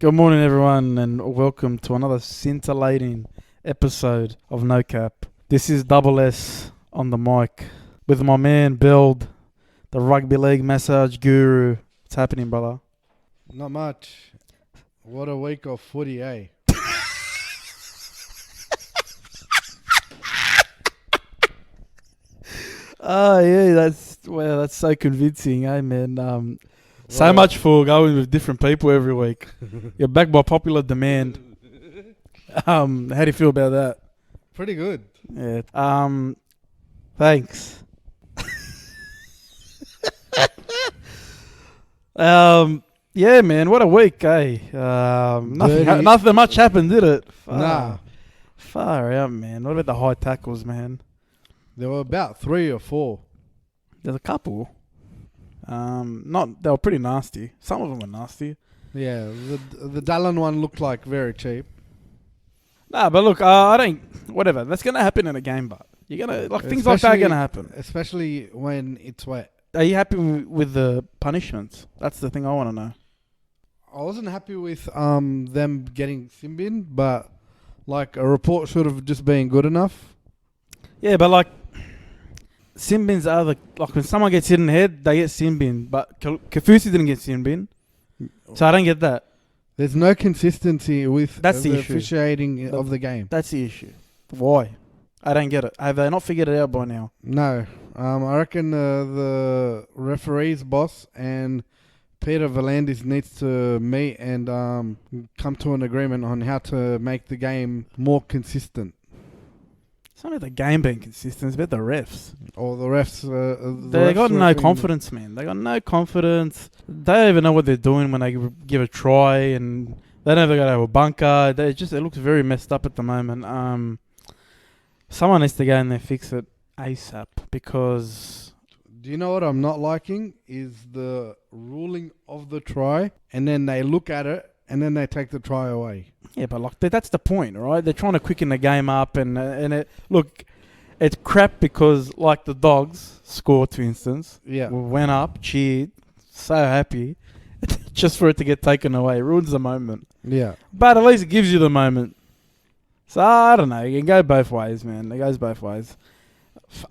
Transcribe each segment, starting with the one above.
Good morning, everyone, and welcome to another scintillating episode of No Cap. This is Double S on the mic with my man Build, the rugby league massage guru. What's happening, brother? Not much. What a week of footy, eh? Oh yeah, that's so convincing, eh, man? So much for going with different people every week. You're back by popular demand. How do you feel about that? Pretty good. Yeah. Thanks. Yeah, man. What a week, eh? Nothing much happened, did it? Nah. Far out, man. What about the high tackles, man? There were about 3 or 4. There's a couple. They were pretty nasty. Some of them were nasty. Yeah, the Dallin one looked like very cheap. Nah, but look, I don't. Whatever. That's gonna happen in a game, but you're gonna things like that are gonna happen. Especially when it's wet. Are you happy with the punishments? That's the thing I want to know. I wasn't happy with them getting sin bin, but like a report should have just been good enough. Yeah, but like sin bins are when someone gets hit in the head, they get sin bin. But Kafusi didn't get sin bin, so I don't get that. There's no consistency with the officiating of the game. That's the issue. Why? I don't get it. Have they not figured it out by now? No. I reckon the referee's boss and Peter V'landys needs to meet and come to an agreement on how to make the game more consistent. It's not about the game being consistent. It's about the refs. Or the refs. They got no confidence, man. They got no confidence. They don't even know what they're doing when they give a try, and they never got to have a bunker. It looks very messed up at the moment. Someone needs to go in there and fix it ASAP because... Do you know what I'm not liking? Is the ruling of the try, and then they look at it, and then they take the try away. Yeah, but that's the point, right? They're trying to quicken the game up, and it's crap because like the Dogs scored, for instance. Yeah, went up, cheered, so happy, just for it to get taken away. It ruins the moment. Yeah, but at least it gives you the moment. So I don't know. You can go both ways, man. It goes both ways.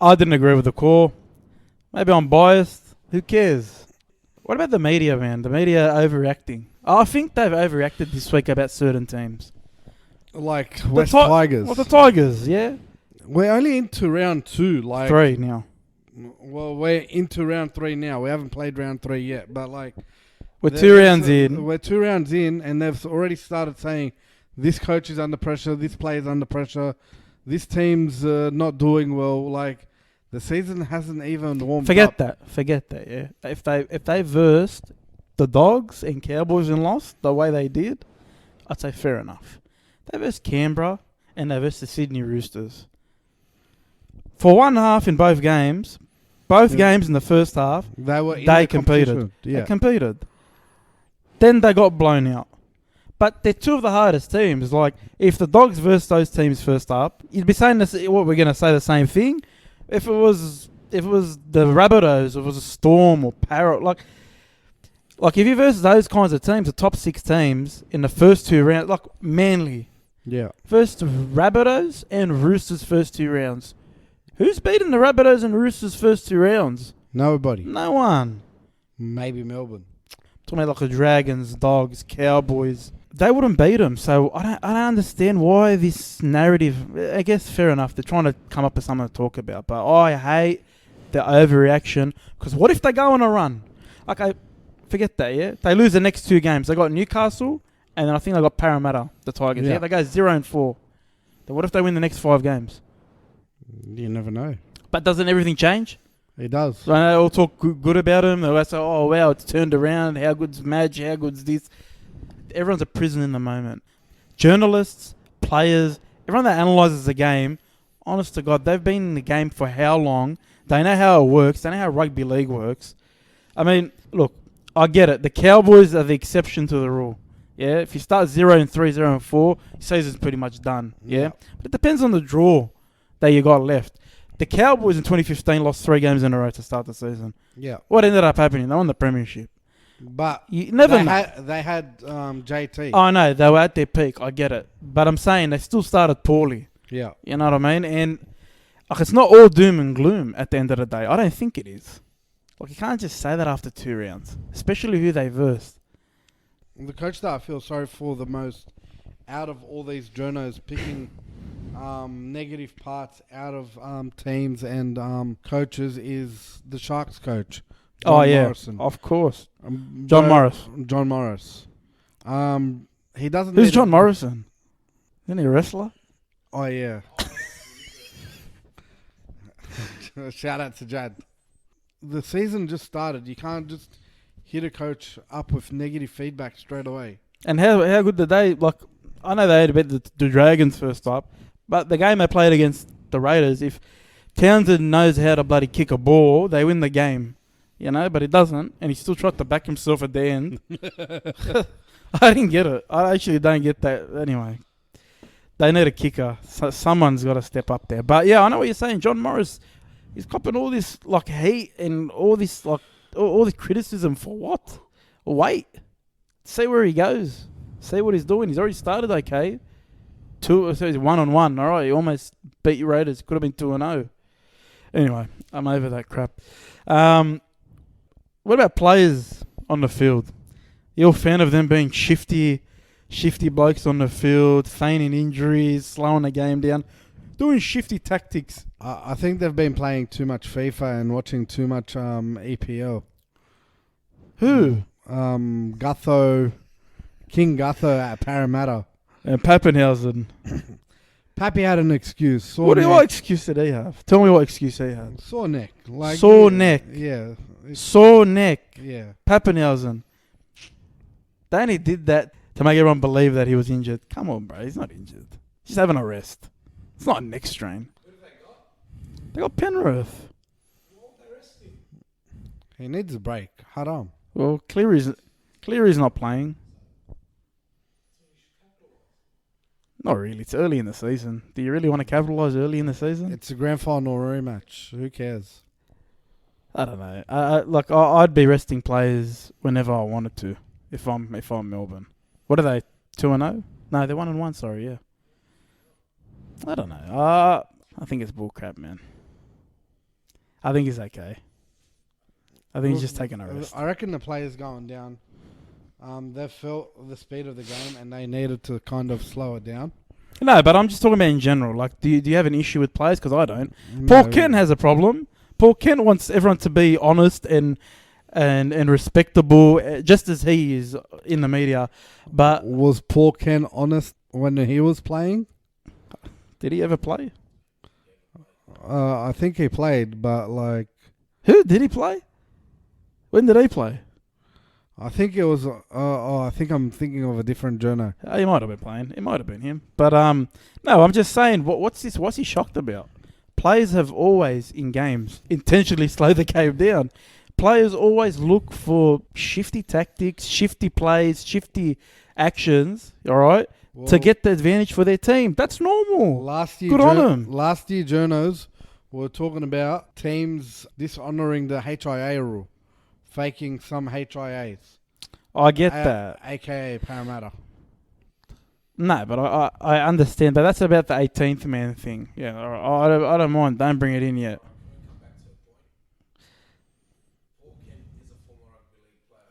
I didn't agree with the call. Maybe I'm biased. Who cares? What about the media, man? The media overreacting. I think they've overreacted this week about certain teams. Like West Tigers. Well, the Tigers, yeah. We're only into round 2. 3 now. Well, we're into round 3 now. We haven't played round 3 yet. But we're 2 rounds in. We're 2 rounds in, and they've already started saying, this coach is under pressure, this player's under pressure, this team's not doing well. The season hasn't even warmed up. Forget that, yeah. If they versed the Dogs and Cowboys and lost the way they did, I'd say fair enough. They versed Canberra and they versed the Sydney Roosters. For one half in both games in the first half, they competed. Yeah. They competed. Then they got blown out. But they're 2 of the hardest teams. If the Dogs versus those teams first up, you'd be saying this. What we're going to say the same thing. If it was the Rabbitohs, if it was a Storm or Parrot, if you versus those kinds of teams, the top 6 teams in the first 2 rounds, like Manly, yeah, first Rabbitohs and Roosters first 2 rounds. Who's beaten the Rabbitohs and Roosters first 2 rounds? Nobody. No one. Maybe Melbourne. Talking about the Dragons, Dogs, Cowboys. They wouldn't beat them, so I don't understand why this narrative. I guess fair enough. They're trying to come up with something to talk about, but I hate the overreaction. Because what if they go on a run? Forget that. Yeah, they lose the next 2 games. They got Newcastle, and then I think they got Parramatta, the Tigers. Yeah, they go 0-4. Then what if they win the next 5 games? You never know. But doesn't everything change? It does. So they all talk good about him. They all say, "Oh wow, it's turned around. How good's Madge? How good's this?" Everyone's a prisoner in the moment. Journalists, players, everyone that analyses the game, honest to God, they've been in the game for how long? They know how it works. They know how rugby league works. I mean, look, I get it. The Cowboys are the exception to the rule. Yeah, if you start 0-3, 0-4, your season's pretty much done. Yeah, but it depends on the draw that you got left. The Cowboys in 2015 lost 3 games in a row to start the season. Yeah. What ended up happening? They won the premiership. But You never they know. they had JT. I know they were at their peak. I get it, but I'm saying they still started poorly. Yeah. You know what I mean? And like, it's not all doom and gloom at the end of the day. I don't think it is. Like, you can't just say that after 2 rounds, especially who they versed. The coach that I feel sorry for the most out of all these journos picking negative parts out of teams and coaches is the Sharks coach. John Morrison. Of course. John Morris. John Morris. He doesn't. Who's John Morrison? Isn't he a wrestler? Oh yeah. Shout out to Jad. The season just started. You can't just hit a coach up with negative feedback straight away. And how good did they, like, I know they had a bit the Dragons first up, but the game they played against the Raiders, if Townsend knows how to bloody kick a ball, they win the game. You know, but he doesn't, and he still tried to back himself at the end. I didn't get it. I actually don't get that. Anyway, they need a kicker. So someone's got to step up there. But yeah, I know what you're saying. John Morris, he's copping all this like hate and all this like all this criticism for what? Wait, see where he goes. See what he's doing. He's already started okay. So he's 1-on-1. All right, he almost beat your Raiders. Could have been 2-0. Anyway, I'm over that crap. What about players on the field? You're a fan of them being shifty blokes on the field, feigning injuries, slowing the game down, doing shifty tactics. I think they've been playing too much FIFA and watching too much EPL. Who? Gutho, King Gutho at Parramatta. And Pappenhausen. Pappy had an excuse. What excuse did he have? Tell me what excuse he had. Sore neck. Sore neck. Yeah. Sore neck. Yeah. Pappenhausen. They only did that to make everyone believe that he was injured. Come on, bro. He's not injured. He's having a rest. It's not a neck strain. Who have they got? They got Penrith. Why won't they rest him? He needs a break. Haram. Well, Cleary's not playing. Not really. It's early in the season. Do you really want to capitalise early in the season? It's a grand final rematch. Who cares? I don't know. I'd be resting players whenever I wanted to. If I'm Melbourne. What are they? 2-0? No, they're 1-1. Sorry, yeah. I don't know. I think it's bullcrap, man. I think he's okay. I think he's just taking a rest. I reckon the players going down. They felt the speed of the game and they needed to kind of slow it down. No, but I'm just talking about in general. Like, do you have an issue with players? Because I don't. No. Paul Kent has a problem. Paul Kent wants everyone to be honest and respectable, just as he is in the media. But was Paul Kent honest when he was playing? Did he ever play? I think he played, but like... Who? Did he play? When did he play? I think it was... I think I'm thinking of a different journo. He might have been playing. It might have been him. But no, I'm just saying, what's this? What's he shocked about? Players have always, in games, intentionally slowed the game down. Players always look for shifty tactics, shifty plays, shifty actions, all right, to get the advantage for their team. That's normal. Last year, Good on them. Last year, journos were talking about teams dishonouring the HIA rule, faking some HIAs. I get that. AKA Parramatta. No, but I understand. But that's about the 18th man thing. Yeah, all right, I don't mind. Don't bring it in yet.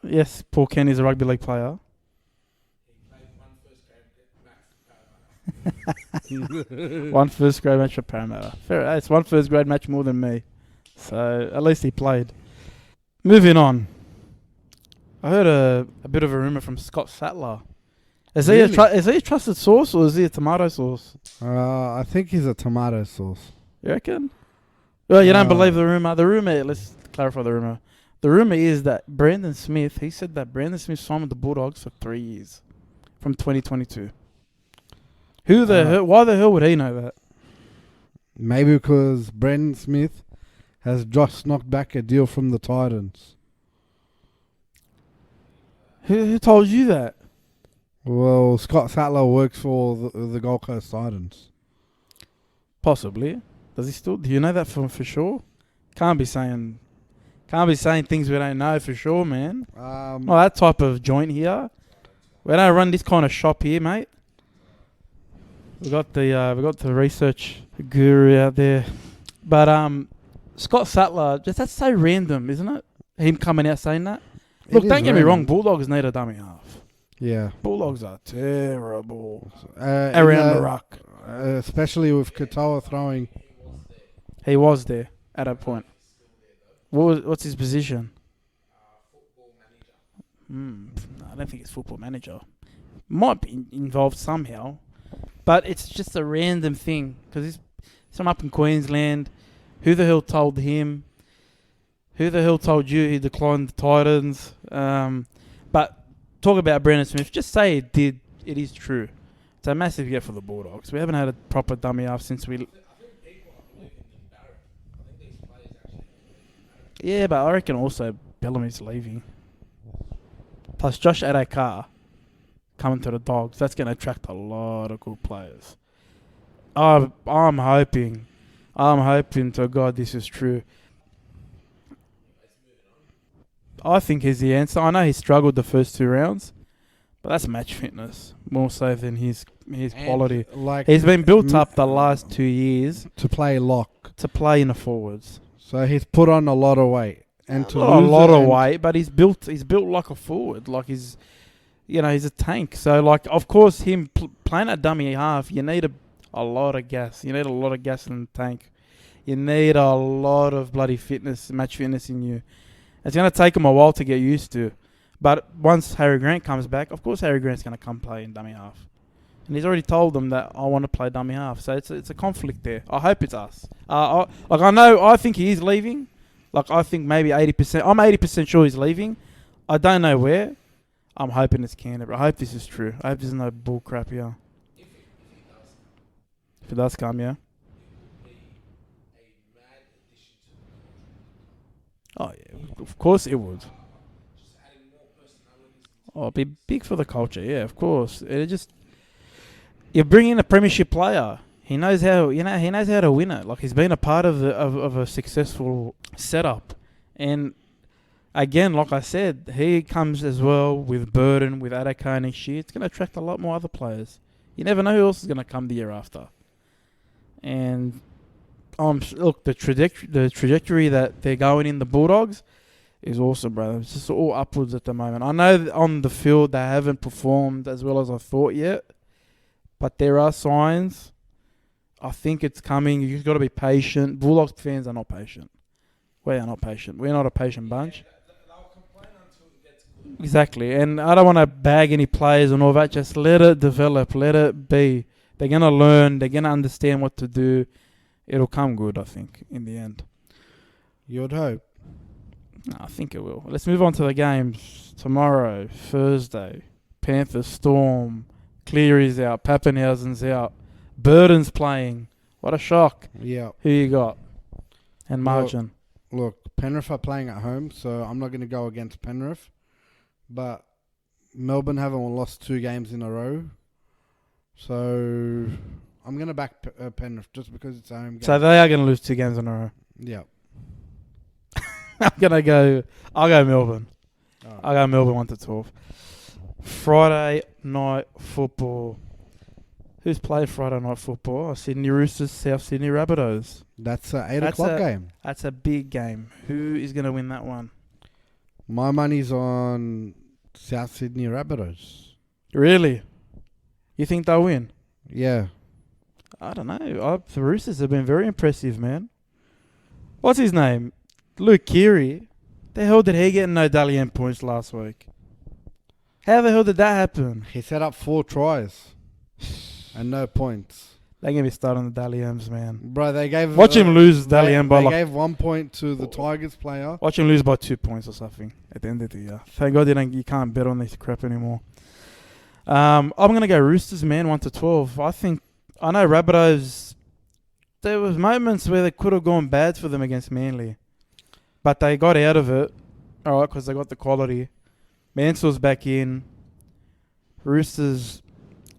Yes, Paul Kent is a rugby league player. He played one first grade match for Parramatta. One first grade match for Parramatta. Fair. It's one first grade match more than me. So at least he played. Moving on. I heard a bit of a rumour from Scott Sattler. Is he a trusted source or is he a tomato sauce? I think he's a tomato sauce. You reckon? Well, you don't believe the rumour. The rumour, let's clarify the rumour. The rumour is that Brandon Smith, he said that Brandon Smith signed with the Bulldogs for 3 years from 2022. Why the hell would he know that? Maybe because Brandon Smith has just knocked back a deal from the Titans. Who told you that? Well, Scott Sattler works for the Gold Coast Titans. Possibly. Does he still? Do you know that for sure? Can't be saying Can't be saying things we don't know for sure, man. Um, Not that type of joint here. We don't run this kind of shop here, mate. We got the research guru out there, but Scott Sattler, that's so random, isn't it? Him coming out saying that. Look, don't get me wrong, Bulldogs need a dummy half. Yeah. Bulldogs are terrible Around the ruck. especially with Katoa throwing. He was there at a point. What's his position? No, I don't think it's football manager. Might be involved somehow, but it's just a random thing because he's from up in Queensland. Who the hell told him? Who the hell told you he declined the Titans? But talk about Brandon Smith. Just say it did. It is true. It's a massive get for the Bulldogs. We haven't had a proper dummy half since we. Yeah, but I reckon also Bellamy's leaving. Plus Josh Adokar coming to the Dogs. That's going to attract a lot of good players. I'm hoping to God this is true. I think he's the answer. I know he struggled the first 2 rounds, but that's match fitness more so than his quality. Like He's been built up the last 2 years to play lock. to play in the forwards. So he's put on a lot of weight. And to Not a lose lot it of and- weight, but he's built like a forward. Like he's a tank. So like, of course, him playing at dummy half, you need a lot of gas. You need a lot of gas in the tank. You need a lot of bloody match fitness in you. It's going to take him a while to get used to. But once Harry Grant comes back, of course Harry Grant's going to come play in dummy half. And he's already told them that I want to play dummy half. So it's a conflict there. I hope it's us. I think he is leaving. Like, I think maybe 80%. I'm 80% sure he's leaving. I don't know where. I'm hoping it's Canterbury. I hope this is true. I hope there's no bull crap here. If it does come, yeah. Oh, yeah. Of course it would. Oh, it'd be big for the culture, yeah, of course. You bring in a premiership player. He knows how to win it. Like, he's been a part of a successful setup. And again, like I said, he comes as well with Burden, with Adokar next year. It's going to attract a lot more other players. You never know who else is going to come the year after. And look, the trajectory that they're going in, the Bulldogs, is awesome, brother. It's just all upwards at the moment. I know that on the field they haven't performed as well as I thought yet, but there are signs. I think it's coming. You've got to be patient. Bulldogs fans are not patient. We are not patient. We're not a patient bunch. Exactly. And I don't want to bag any players and all that. Just let it develop. Let it be. They're going to learn. They're going to understand what to do. It'll come good, I think, in the end. You'd hope. No, I think it will. Let's move on to the games. Tomorrow, Thursday, Panthers, Storm, Cleary's out, Pappenhausen's out, Burden's playing. What a shock. Yeah. Who you got? And margin. Look, Penrith are playing at home, so I'm not going to go against Penrith. But Melbourne haven't lost 2 games in a row. So I'm going to back Penrith just because it's a home game. So they are going to lose 2 games in a row. Yeah. I'll go Melbourne. All right. I'll go Melbourne 1-12. Friday night football. Who's played Friday night football? Sydney Roosters, South Sydney Rabbitohs. That's an 8 o'clock game. That's a big game. Who is going to win that one? My money's on South Sydney Rabbitohs. Really? You think they'll win? Yeah. I don't know. The Roosters have been very impressive, man. What's his name? Luke Keary. The hell did he get no Dalian points last week? How the hell did that happen? He set up 4 tries and no points. They're going to be starting the Dalians, man. Bro, they gave... Watch him lose Dalian by They like... gave 1 point to the Tigers player. Watch him lose by 2 points or something at the end of the year. Thank God you can't bet on this crap anymore. I'm going to go Roosters, man, 1-12. I know Rabbitohs, there was moments where they could have gone bad for them against Manly. But they got out of it, all right, because they got the quality. Mansell's back in. Roosters,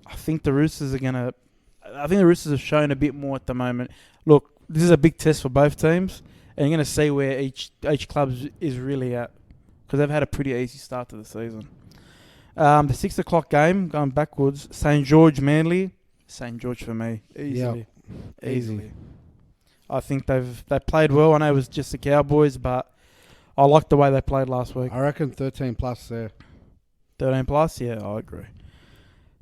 I think the Roosters have shown a bit more at the moment. Look, this is a big test for both teams. And you're going to see where each club is really at, because they've had a pretty easy start to the season. The 6 o'clock game, going backwards, St. George Manly. St. George for me, easily. Yep. Easily. I think they played well. I know it was just the Cowboys, but I liked the way they played last week. I reckon 13 plus there. 13 plus? Yeah, I agree.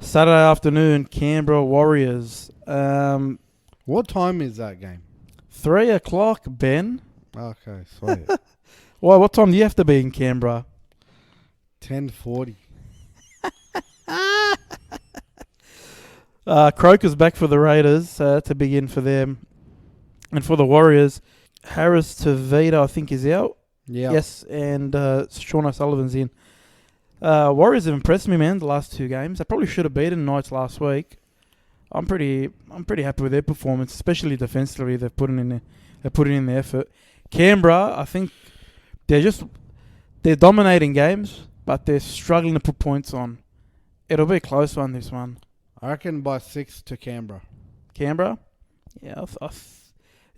Saturday afternoon, Canberra Warriors. What time is that game? 3 o'clock, Ben. Okay, sweet. Well, what time do you have to be in Canberra? 10:40. Croker's back for the Raiders to begin for them. And for the Warriors, Harris Tavita, I think, is out. Yeah. Yes, and Sean O'Sullivan's in. Warriors have impressed me, man, the last 2 games. They probably should have beaten Knights last week. I'm pretty happy with their performance, especially defensively. They've put in the effort. Canberra, I think they're dominating games, but they're struggling to put points on. It'll be a close one, this one. I reckon by 6 to Canberra. Canberra? Yeah,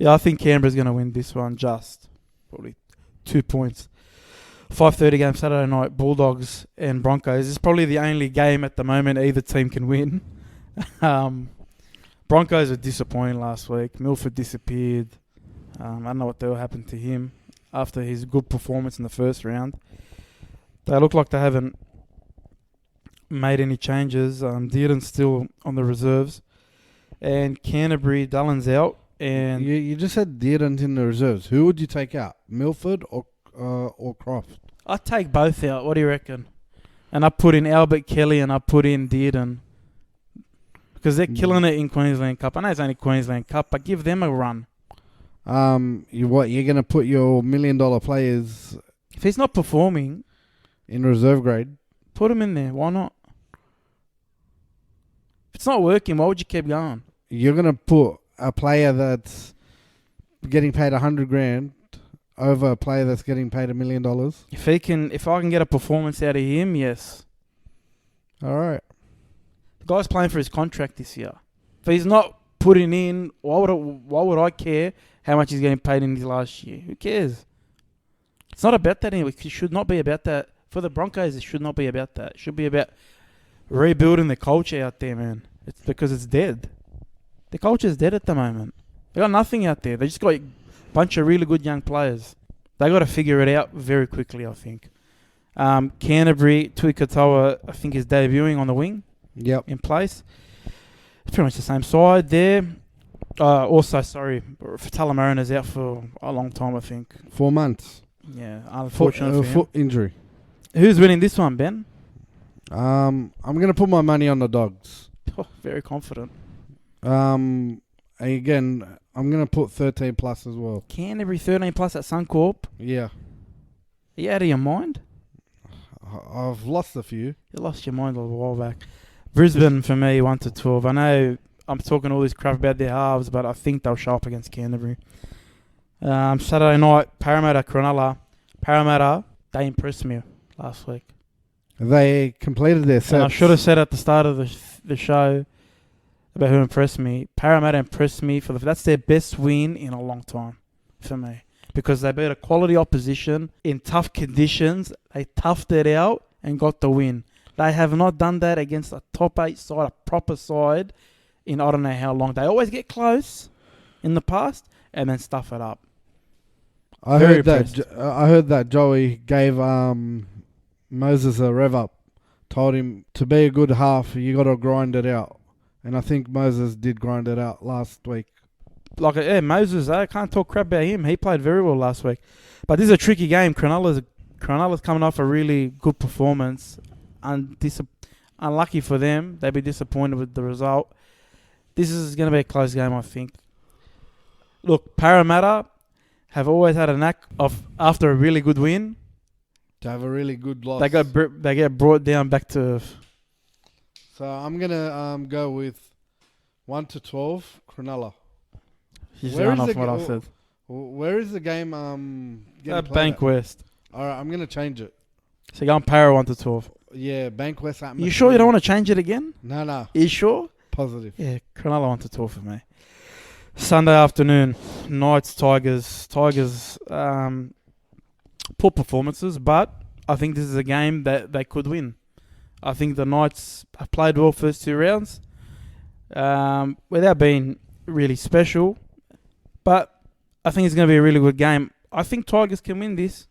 I think Canberra's going to win this one, just probably 2 points. 5:30 game Saturday night, Bulldogs and Broncos. It's probably the only game at the moment either team can win. Broncos were disappointing last week. Milford disappeared. I don't know what the hell happened to him after his good performance in the first round. They look like they haven't made any changes. Dearden's still on the reserves. And Canterbury, Dullen's out. And You just said Dearden's in the reserves. Who would you take out? Milford or Croft? I'd take both out. What do you reckon? And I put in Albert Kelly and I put in Dearden. Because they're killing it in Queensland Cup. I know it's only Queensland Cup, but give them a run. You're going to put your $1 million players If he's not performing, in reserve grade? put him in there. Why not? If it's not working, why would you keep going? You're going to put a player that's getting paid $100,000 over a player that's getting paid $1 million? If I can get a performance out of him, yes. All right. The guy's playing for his contract this year. If he's not putting in, why would I care how much he's getting paid in his last year? Who cares? It's not about that anyway. It should not be about that. For the Broncos, it should not be about that. It should be about rebuilding the culture out there, man. It's because it's dead. The culture's dead at the moment. They got nothing out there. They just got a bunch of really good young players. They got to figure it out very quickly, I think. Canterbury, Tui Katoa, I think, is debuting on the wing. Yep. In place. It's pretty much the same side there. Talamarina's out for a long time, I think. 4 months. Yeah, unfortunately. Foot injury. Who's winning this one, Ben? I'm going to put my money on the Dogs. Oh, very confident. Again, I'm going to put 13 plus as well. Canterbury 13 plus at Suncorp. Yeah. Are you out of your mind? I've lost a few. You lost your mind a little while back. Brisbane for me, 1 to 12. I know I'm talking all this crap about their halves, but I think they'll show up against Canterbury. Saturday night, Parramatta, Cronulla. Parramatta, they impressed me last week. They completed their sets. And I should have said at the start of the show about who impressed me. Parramatta impressed me. That's their best win in a long time for me. Because they beat a quality opposition in tough conditions. They toughed it out and got the win. They have not done that against a top 8 side, a proper side, in I don't know how long. They always get close in the past and then stuff it up. I heard that Joey gave Moses a rev up. Told him to be a good half, you got to grind it out. And I think Moses did grind it out last week. Moses, I can't talk crap about him. He played very well last week. But this is a tricky game. Cronulla's coming off a really good performance. Unlucky for them. They'd be disappointed with the result. This is going to be a close game, I think. Look, Parramatta have always had a knack of, after a really good win, to have a really good loss. They get brought down back to earth. So I'm going to go with 1 to 12, Cronulla. She's going off what I said. Where is the game Bank West. All right, I'm going to change it. So go on Para 1 to 12. Yeah, Bank West. You sure you don't want to change it again? No. Are you sure? Positive. Yeah, Cronulla 1 to 12 for me. Sunday afternoon, Knights, Tigers. Tigers, poor performances, but I think this is a game that they could win. I think the Knights have played well first 2 rounds, without being really special, but I think it's going to be a really good game. I think Tigers can win this.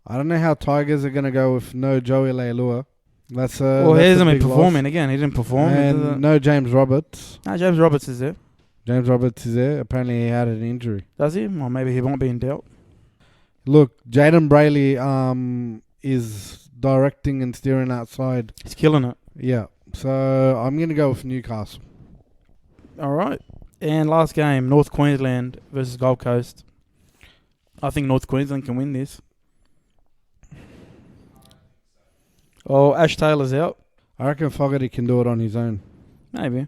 I don't know how Tigers are going to go with no Joey Leilua. That's Well, he hasn't been performing again. He didn't perform. And no James Roberts. No, James Roberts is there. James Roberts is there. Apparently he had an injury. Does he? Or maybe he won't be in doubt. Look, Jaden Brayley is directing and steering outside. He's killing it. Yeah. So I'm going to go with Newcastle. All right. And last game, North Queensland versus Gold Coast. I think North Queensland can win this. Oh, Ash Taylor's out. I reckon Fogarty can do it on his own. Maybe.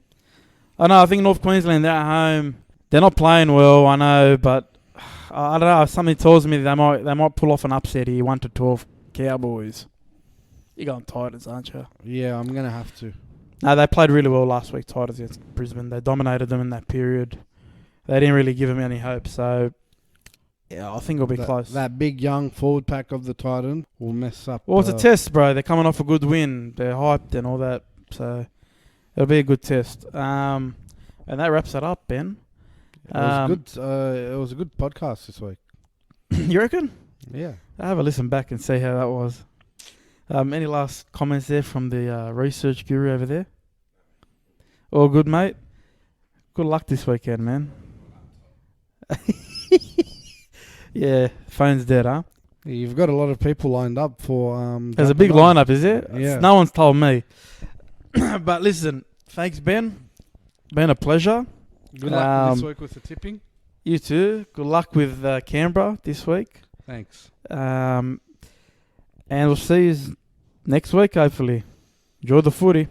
I know. I think North Queensland, they're at home. They're not playing well, I know, but I don't know. Something tells me they might pull off an upset here, 1-12 Cowboys. You're going Titans, aren't you? Yeah, I'm going to have to. No, they played really well last week, Titans against Brisbane. They dominated them in that period. They didn't really give them any hope, so yeah, I think it'll be close. That big young forward pack of the Titans will mess up. Well, it's a test, bro. They're coming off a good win. They're hyped and all that, so it'll be a good test. And that wraps it up, Ben. It was a good podcast this week. You reckon? Yeah. I'll have a listen back and see how that was. Any last comments there from the research guru over there? All good, mate? Good luck this weekend, man. Yeah, phone's dead, huh? You've got a lot of people lined up for... There's a big lineup, is there? Yeah. No one's told me. But listen, thanks, Ben. Been a pleasure. Good luck this week with the tipping. You too. Good luck with Canberra this week. Thanks. And we'll see you next week, hopefully. Enjoy the footy.